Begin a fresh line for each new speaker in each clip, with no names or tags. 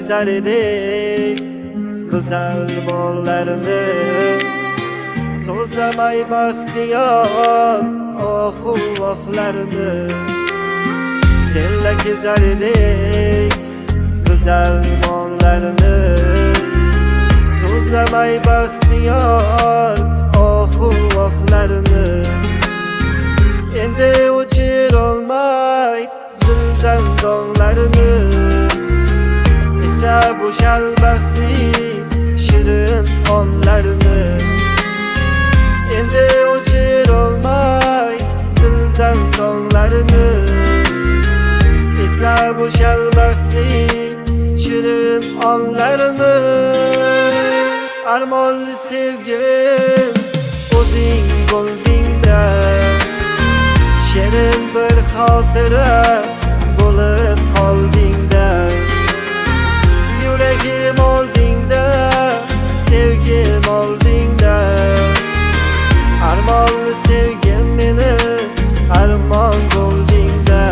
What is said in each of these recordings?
kezardik güzel bollarını. So'zlamay baxtiyor oxuvoqlarni. Senla kezardik güzel bollarni. So'zlamay baxtiyor oxuvoqlarni. Endi o'chirolmay dildan dog'larni. Esla bu shalbaxtli shirin onlarni. Endi o'chirolmay dildan dog'larni. Esla bu shalbaxtli shirin onlarni. Armonli sevgim o'zing bo'lding-da, shirin bir xotira bo'lib qolding-da. Yuragim olding-da, sevgim olding-da. Armonli sevgim meni armon bo'lding-da.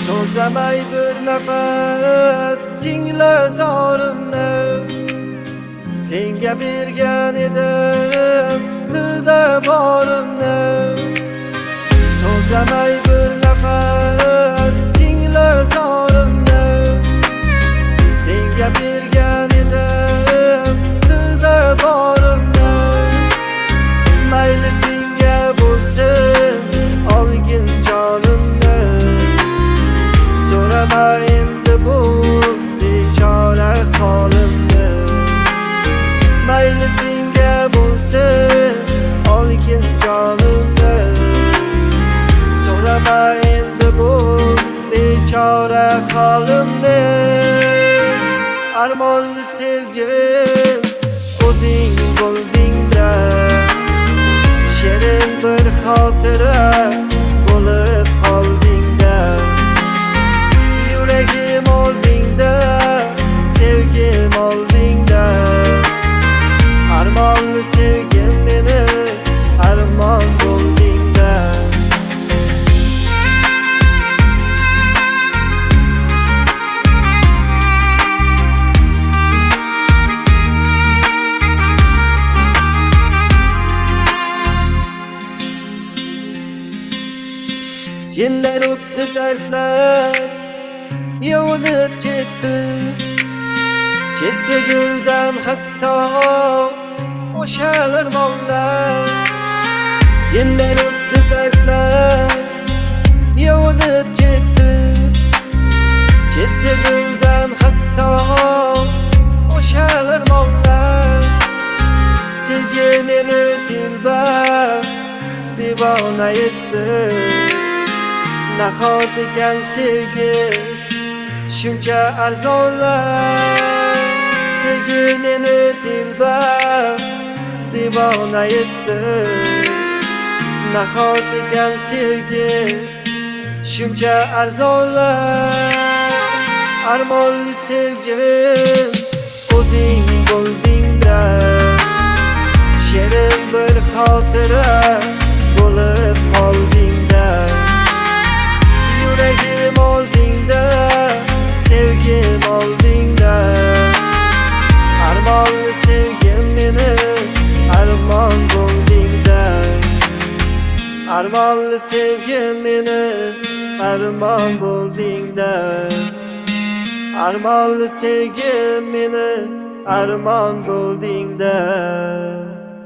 So'zlamay bir nafas tingla zorimni. Senga bergan edim dilda borimni. So'zlamay bir nafas tingla zorimni. Senga bergan edim dilda borimni. Mayli senga bo'lsin olgin jonimni. So'rama endi bu bechora holimni. Mayli senga bo'lsin olgin jonimni. So'rama endi bu bechora holimni. Armonli sevgim o'zing bo'lding-da, shirin bir xotira bo'lib qolding-da. Yuragim olding-da, sevgim olding-da. Armonli sevgim meni armon bo'lding-da. Yillar o'tdi, dardlar yo'nib ketdi. Ketdi guldan hatto o'sha armonlar. Yillar o'tdi, dardlar yo'nib ketdi. Ketdi guldan hatto o'sha armonlar. Sevgi meni dilbar divona etdi. Nahotigan sevgi shuncha arzonlar. Sevgi meni dilbar divona etdi. Nahotigan sevgi shuncha arzonlar. Armonli sevgim o'zing bo'lding-da, shirin bir xotira bo'lib qolding-da. Yuragim olding-da, sevgim olding-da. Armonli sevgim meni armon bo'lding-da. Armonli sevgim meni armon bo'lding-da. Armonli sevgim meni armon bo'lding-da.